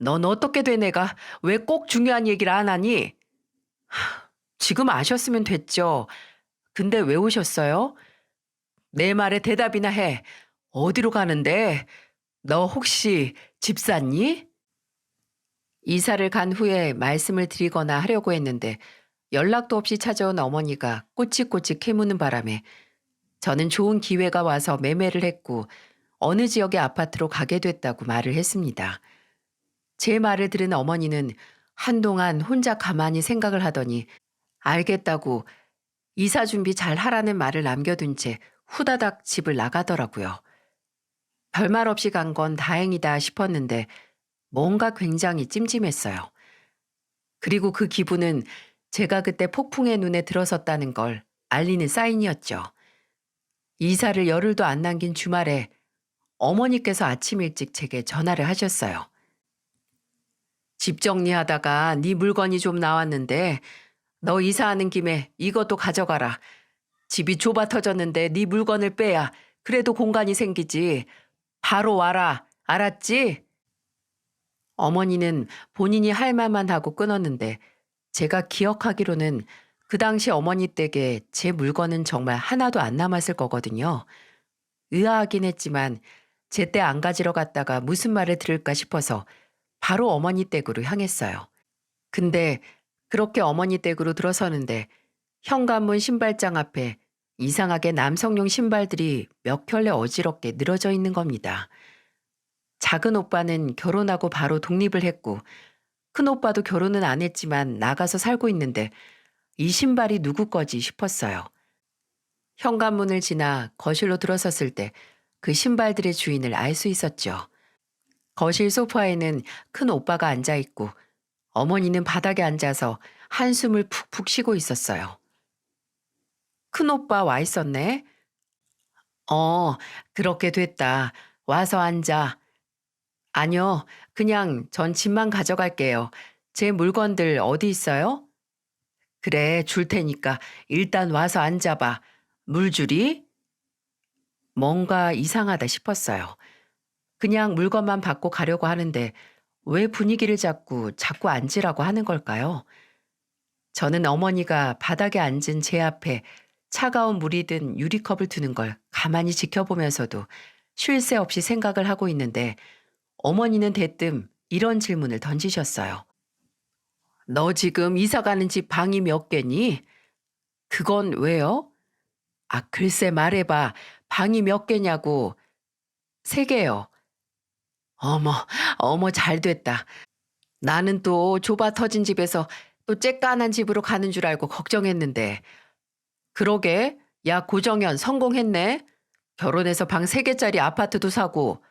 넌 어떻게 된 애가 왜 꼭 중요한 얘기를 안 하니? 지금 아셨으면 됐죠. 근데 왜 오셨어요? 내 말에 대답이나 해. 어디로 가는데? 너 혹시 집 샀니? 이사를 간 후에 말씀을 드리거나 하려고 했는데 연락도 없이 찾아온 어머니가 꼬치꼬치 캐무는 바람에 저는 좋은 기회가 와서 매매를 했고 어느 지역의 아파트로 가게 됐다고 말을 했습니다. 제 말을 들은 어머니는 한동안 혼자 가만히 생각을 하더니 알겠다고 이사 준비 잘 하라는 말을 남겨둔 채 후다닥 집을 나가더라고요. 별말 없이 간 건 다행이다 싶었는데 뭔가 굉장히 찜찜했어요. 그리고 그 기분은 제가 그때 폭풍의 눈에 들어섰다는 걸 알리는 사인이었죠. 이사를 열흘도 안 남긴 주말에 어머니께서 아침 일찍 제게 전화를 하셨어요. 집 정리하다가 네 물건이 좀 나왔는데 너 이사하는 김에 이것도 가져가라. 집이 좁아 터졌는데 네 물건을 빼야 그래도 공간이 생기지. 바로 와라. 알았지? 어머니는 본인이 할 말만 하고 끊었는데 제가 기억하기로는 그 당시 어머니 댁에 제 물건은 정말 하나도 안 남았을 거거든요. 의아하긴 했지만 제때 안 가지러 갔다가 무슨 말을 들을까 싶어서 바로 어머니 댁으로 향했어요. 근데 그렇게 어머니 댁으로 들어서는데 현관문 신발장 앞에 이상하게 남성용 신발들이 몇 켤레 어지럽게 늘어져 있는 겁니다. 작은 오빠는 결혼하고 바로 독립을 했고 큰 오빠도 결혼은 안 했지만 나가서 살고 있는데 이 신발이 누구 거지 싶었어요. 현관문을 지나 거실로 들어섰을 때 그 신발들의 주인을 알 수 있었죠. 거실 소파에는 큰 오빠가 앉아 있고 어머니는 바닥에 앉아서 한숨을 푹푹 쉬고 있었어요. 큰 오빠 와 있었네. 어, 그렇게 됐다. 와서 앉아. 아니요, 그냥 전 집만 가져갈게요. 제 물건들 어디 있어요? 그래, 줄 테니까 일단 와서 앉아봐. 물 주리? 뭔가 이상하다 싶었어요. 그냥 물건만 받고 가려고 하는데 왜 분위기를 자꾸 앉으라고 하는 걸까요? 저는 어머니가 바닥에 앉은 제 앞에 차가운 물이 든 유리컵을 두는 걸 가만히 지켜보면서도 쉴 새 없이 생각을 하고 있는데 어머니는 대뜸 이런 질문을 던지셨어요. 너 지금 이사 가는 집 방이 몇 개니? 그건 왜요? 아, 글쎄 말해봐. 방이 몇 개냐고. 3개요. 어머, 어머, 잘 됐다. 나는 또 좁아 터진 집에서 또 쬐깐한 집으로 가는 줄 알고 걱정했는데. 그러게, 야, 고정현 성공했네. 결혼해서 방 3개짜리 아파트도 사고.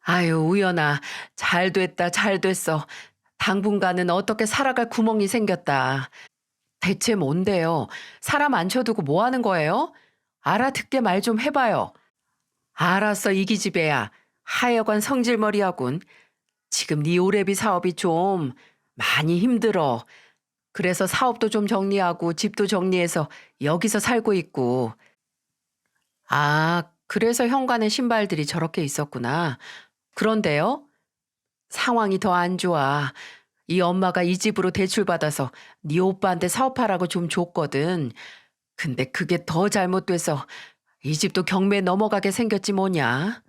아유, 우연아, 잘 됐다, 잘 됐어. 당분간은 어떻게 살아갈 구멍이 생겼다. 대체 뭔데요? 사람 앉혀두고 뭐 하는 거예요? 알아듣게 말 좀 해봐요. 알았어, 이기집애야. 하여간 성질머리하군. 지금 네 오래비 사업이 좀 많이 힘들어. 그래서 사업도 좀 정리하고 집도 정리해서 여기서 살고 있고. 아, 그래서 현관에 신발들이 저렇게 있었구나. 그런데요? 상황이 더 안 좋아. 이 엄마가 이 집으로 대출받아서 네 오빠한테 사업하라고 좀 줬거든. 근데 그게 더 잘못돼서 이 집도 경매에 넘어가게 생겼지 뭐냐.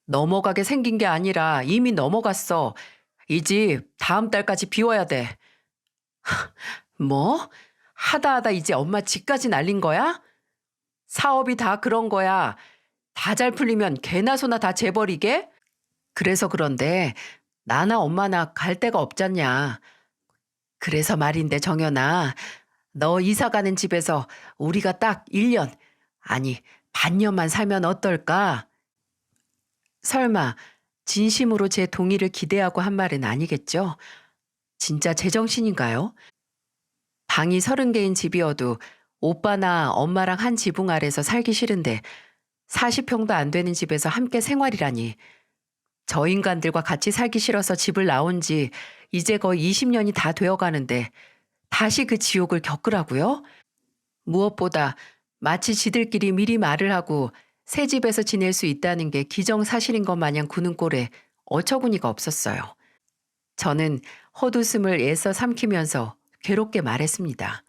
넘어가게 생긴 게 아니라 이미 넘어갔어. 이 집 다음 달까지 비워야 돼. 뭐? 하다 하다 이제 엄마 집까지 날린 거야? 사업이 다 그런 거야. 다 잘 풀리면 개나 소나 다 재버리게? 그래서 그런데 나나 엄마나 갈 데가 없잖냐. 그래서 말인데 정연아, 너 이사 가는 집에서 우리가 딱 1년, 아니 반년만 살면 어떨까? 설마 진심으로 제 동의를 기대하고 한 말은 아니겠죠? 진짜 제정신인가요? 방이 30개인 집이어도 오빠나 엄마랑 한 지붕 아래서 살기 싫은데 40평도 안 되는 집에서 함께 생활이라니. 저 인간들과 같이 살기 싫어서 집을 나온 지 이제 거의 20년이 다 되어 가는데 다시 그 지옥을 겪으라고요? 무엇보다 마치 지들끼리 미리 말을 하고 새 집에서 지낼 수 있다는 게 기정사실인 것 마냥 구는 꼴에 어처구니가 없었어요. 저는 헛웃음을 애써 삼키면서 괴롭게 말했습니다.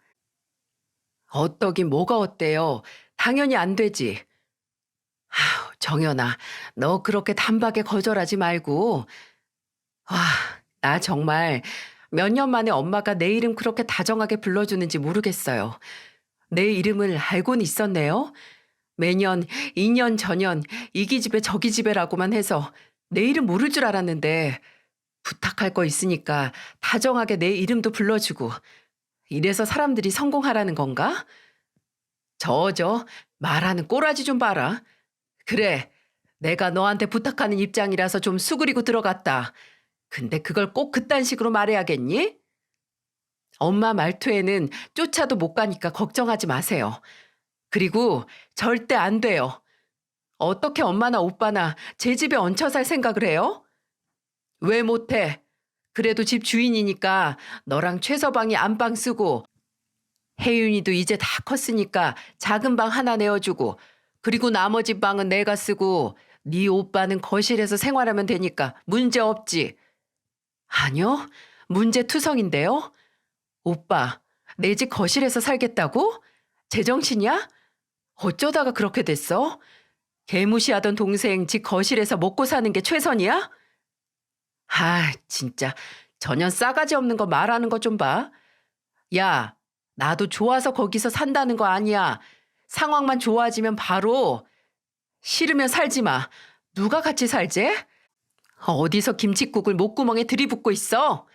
어떠긴 뭐가 어때요? 당연히 안 되지. 정연아, 너 그렇게 단박에 거절하지 말고. 와, 나 정말 몇 년 만에 엄마가 내 이름 그렇게 다정하게 불러주는지 모르겠어요. 내 이름을 알고는 있었네요. 매년 2년 전년 이기 집에 저기 집에라고만 해서 내 이름 모를 줄 알았는데 부탁할 거 있으니까 다정하게 내 이름도 불러주고 이래서 사람들이 성공하라는 건가? 말하는 꼬라지 좀 봐라. 그래, 내가 너한테 부탁하는 입장이라서 좀 수그리고 들어갔다. 근데 그걸 꼭 그딴 식으로 말해야겠니? 엄마 말투에는 쫓아도 못 가니까 걱정하지 마세요. 그리고 절대 안 돼요. 어떻게 엄마나 오빠나 제 집에 얹혀 살 생각을 해요? 왜 못해? 그래도 집 주인이니까 너랑 최서방이 안방 쓰고 혜윤이도 이제 다 컸으니까 작은 방 하나 내어주고 그리고 나머지 방은 내가 쓰고 네 오빠는 거실에서 생활하면 되니까 문제 없지. 아니요, 문제 투성인데요. 오빠, 내 집 거실에서 살겠다고? 제정신이야? 어쩌다가 그렇게 됐어? 개무시하던 동생 집 거실에서 먹고 사는 게 최선이야? 진짜 전혀 싸가지 없는 거 말하는 거 좀 봐. 야, 나도 좋아서 거기서 산다는 거 아니야. 상황만 좋아지면 바로 싫으면 살지 마. 누가 같이 살지? 어디서 김칫국을 목구멍에 들이붓고 있어?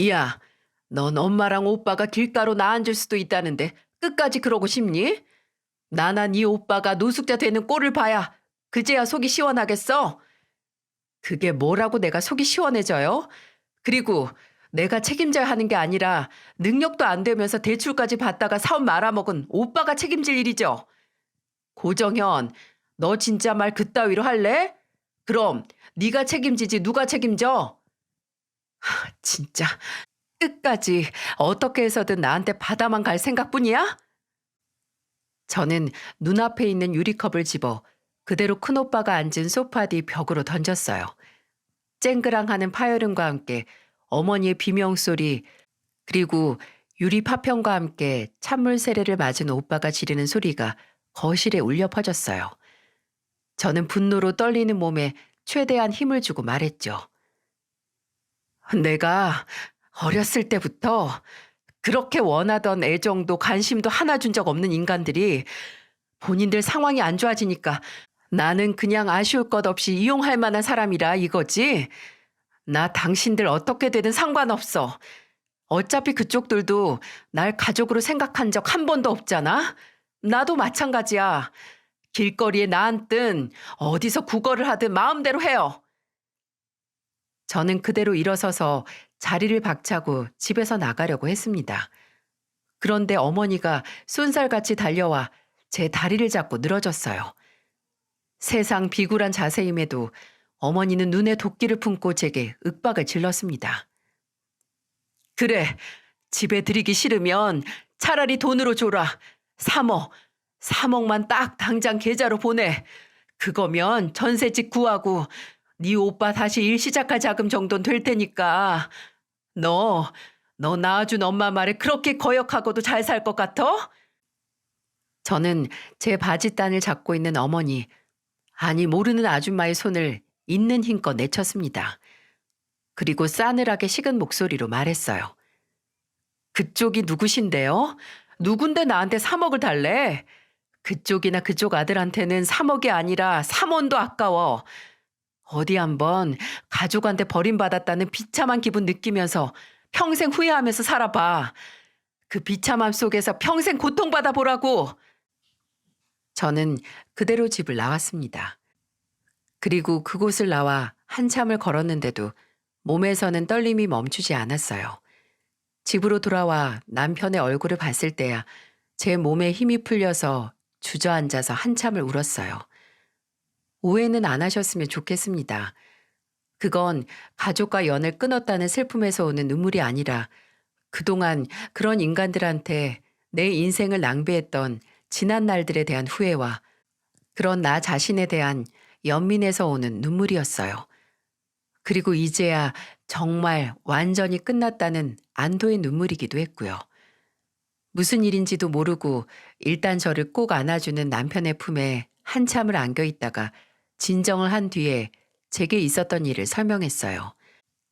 야, 넌 엄마랑 오빠가 길가로 나앉을 수도 있다는데 끝까지 그러고 싶니? 나나 네 오빠가 노숙자 되는 꼴을 봐야 그제야 속이 시원하겠어? 그게 뭐라고 내가 속이 시원해져요? 그리고 내가 책임져야 하는 게 아니라 능력도 안 되면서 대출까지 받다가 사업 말아먹은 오빠가 책임질 일이죠. 고정현, 너 진짜 말 그따위로 할래? 그럼 네가 책임지지 누가 책임져? 진짜 끝까지 어떻게 해서든 나한테 받아만 갈 생각뿐이야? 저는 눈앞에 있는 유리컵을 집어 그대로 큰오빠가 앉은 소파 뒤 벽으로 던졌어요. 쨍그랑하는 파열음과 함께 어머니의 비명소리 그리고 유리 파편과 함께 찬물 세례를 맞은 오빠가 지르는 소리가 거실에 울려 퍼졌어요. 저는 분노로 떨리는 몸에 최대한 힘을 주고 말했죠. 내가 어렸을 때부터 그렇게 원하던 애정도 관심도 하나 준 적 없는 인간들이 본인들 상황이 안 좋아지니까 나는 그냥 아쉬울 것 없이 이용할 만한 사람이라 이거지. 나 당신들 어떻게 되든 상관없어. 어차피 그쪽들도 날 가족으로 생각한 적 한 번도 없잖아. 나도 마찬가지야. 길거리에 나앉든 어디서 구걸을 하든 마음대로 해요. 저는 그대로 일어서서 자리를 박차고 집에서 나가려고 했습니다. 그런데 어머니가 쏜살같이 달려와 제 다리를 잡고 늘어졌어요. 세상 비굴한 자세임에도 어머니는 눈에 도끼를 품고 제게 윽박을 질렀습니다. 그래, 집에 들이기 싫으면 차라리 돈으로 줘라. 3억, 3억만 딱 당장 계좌로 보내. 그거면 전세집 구하고 네 오빠 다시 일 시작할 자금 정도는 될 테니까. 너, 너 낳아준 엄마 말에 그렇게 거역하고도 잘 살 것 같아? 저는 제 바지단을 잡고 있는 어머니, 아니 모르는 아줌마의 손을 있는 힘껏 내쳤습니다. 그리고 싸늘하게 식은 목소리로 말했어요. 그쪽이 누구신데요? 누군데 나한테 3억을 달래? 그쪽이나 그쪽 아들한테는 3억이 아니라 3원도 아까워. 어디 한번 가족한테 버림받았다는 비참한 기분 느끼면서 평생 후회하면서 살아봐. 그 비참함 속에서 평생 고통받아 보라고. 저는 그대로 집을 나왔습니다. 그리고 그곳을 나와 한참을 걸었는데도 몸에서는 떨림이 멈추지 않았어요. 집으로 돌아와 남편의 얼굴을 봤을 때야 제 몸에 힘이 풀려서 주저앉아서 한참을 울었어요. 오해는 안 하셨으면 좋겠습니다. 그건 가족과 연을 끊었다는 슬픔에서 오는 눈물이 아니라 그동안 그런 인간들한테 내 인생을 낭비했던 지난 날들에 대한 후회와 그런 나 자신에 대한 연민에서 오는 눈물이었어요. 그리고 이제야 정말 완전히 끝났다는 안도의 눈물이기도 했고요. 무슨 일인지도 모르고 일단 저를 꼭 안아주는 남편의 품에 한참을 안겨 있다가 진정을 한 뒤에 제게 있었던 일을 설명했어요.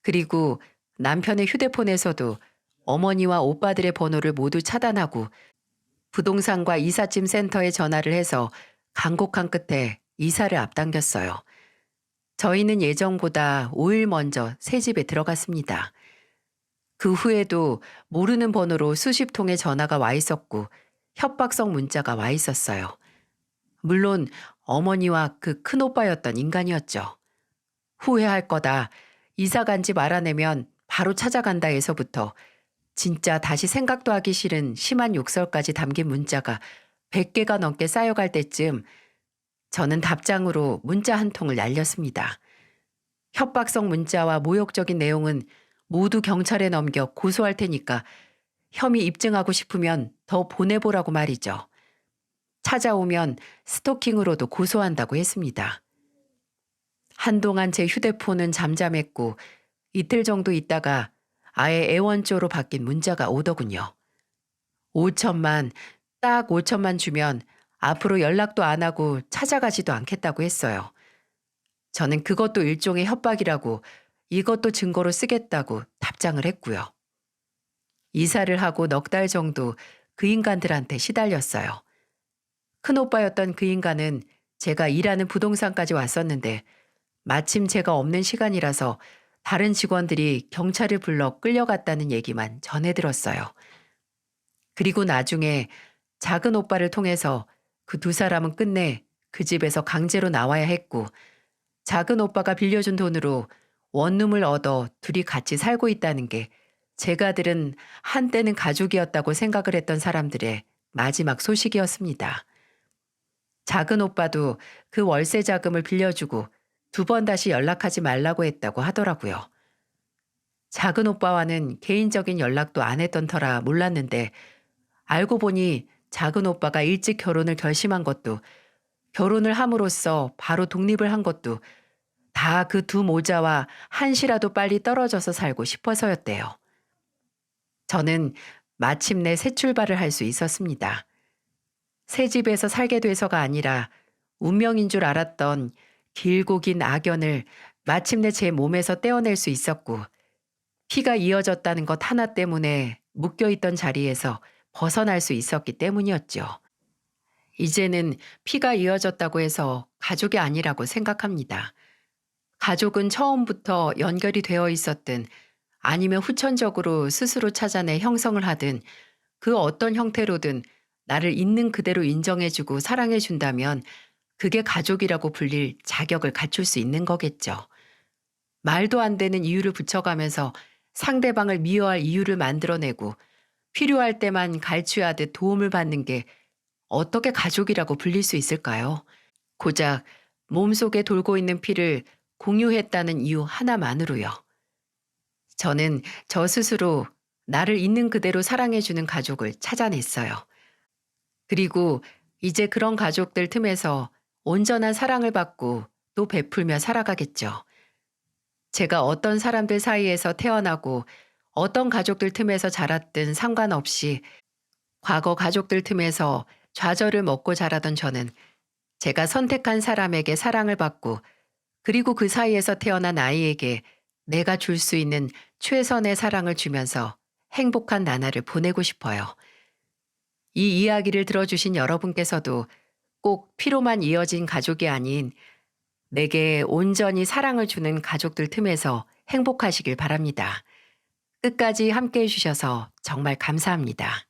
그리고 남편의 휴대폰에서도 어머니와 오빠들의 번호를 모두 차단하고 부동산과 이삿짐 센터에 전화를 해서 간곡한 끝에 이사를 앞당겼어요. 저희는 예정보다 5일 먼저 새 집에 들어갔습니다. 그 후에도 모르는 번호로 수십 통의 전화가 와 있었고 협박성 문자가 와 있었어요. 물론 어머니와 그 큰오빠였던 인간이었죠. 후회할 거다. 이사 간 집 알아내면 바로 찾아간다에서부터 진짜 다시 생각도 하기 싫은 심한 욕설까지 담긴 문자가 100개가 넘게 쌓여갈 때쯤 저는 답장으로 문자 한 통을 날렸습니다. 협박성 문자와 모욕적인 내용은 모두 경찰에 넘겨 고소할 테니까 혐의 입증하고 싶으면 더 보내보라고 말이죠. 찾아오면 스토킹으로도 고소한다고 했습니다. 한동안 제 휴대폰은 잠잠했고 이틀 정도 있다가 아예 애원조로 바뀐 문자가 오더군요. 5천만, 딱 5천만 주면 앞으로 연락도 안 하고 찾아가지도 않겠다고 했어요. 저는 그것도 일종의 협박이라고 이것도 증거로 쓰겠다고 답장을 했고요. 이사를 하고 넉 달 정도 그 인간들한테 시달렸어요. 큰오빠였던 그 인간은 제가 일하는 부동산까지 왔었는데 마침 제가 없는 시간이라서 다른 직원들이 경찰을 불러 끌려갔다는 얘기만 전해 들었어요. 그리고 나중에 작은 오빠를 통해서 그 두 사람은 끝내 그 집에서 강제로 나와야 했고 작은 오빠가 빌려준 돈으로 원룸을 얻어 둘이 같이 살고 있다는 게 제가 들은 한때는 가족이었다고 생각을 했던 사람들의 마지막 소식이었습니다. 작은 오빠도 그 월세 자금을 빌려주고 2번 다시 연락하지 말라고 했다고 하더라고요. 작은 오빠와는 개인적인 연락도 안 했던 터라 몰랐는데 알고 보니 작은 오빠가 일찍 결혼을 결심한 것도 결혼을 함으로써 바로 독립을 한 것도 다 그 두 모자와 한시라도 빨리 떨어져서 살고 싶어서였대요. 저는 마침내 새 출발을 할 수 있었습니다. 새 집에서 살게 돼서가 아니라 운명인 줄 알았던 길고 긴 악연을 마침내 제 몸에서 떼어낼 수 있었고 피가 이어졌다는 것 하나 때문에 묶여있던 자리에서 벗어날 수 있었기 때문이었죠. 이제는 피가 이어졌다고 해서 가족이 아니라고 생각합니다. 가족은 처음부터 연결이 되어 있었든 아니면 후천적으로 스스로 찾아내 형성을 하든 그 어떤 형태로든 나를 있는 그대로 인정해주고 사랑해준다면 그게 가족이라고 불릴 자격을 갖출 수 있는 거겠죠. 말도 안 되는 이유를 붙여가면서 상대방을 미워할 이유를 만들어내고 필요할 때만 갈취하듯 도움을 받는 게 어떻게 가족이라고 불릴 수 있을까요? 고작 몸속에 돌고 있는 피를 공유했다는 이유 하나만으로요. 저는 저 스스로 나를 있는 그대로 사랑해주는 가족을 찾아냈어요. 그리고 이제 그런 가족들 틈에서 온전한 사랑을 받고 또 베풀며 살아가겠죠. 제가 어떤 사람들 사이에서 태어나고 어떤 가족들 틈에서 자랐든 상관없이 과거 가족들 틈에서 좌절을 먹고 자라던 저는 제가 선택한 사람에게 사랑을 받고 그리고 그 사이에서 태어난 아이에게 내가 줄 수 있는 최선의 사랑을 주면서 행복한 나날을 보내고 싶어요. 이 이야기를 들어주신 여러분께서도 꼭 피로만 이어진 가족이 아닌 내게 온전히 사랑을 주는 가족들 틈에서 행복하시길 바랍니다. 끝까지 함께 해주셔서 정말 감사합니다.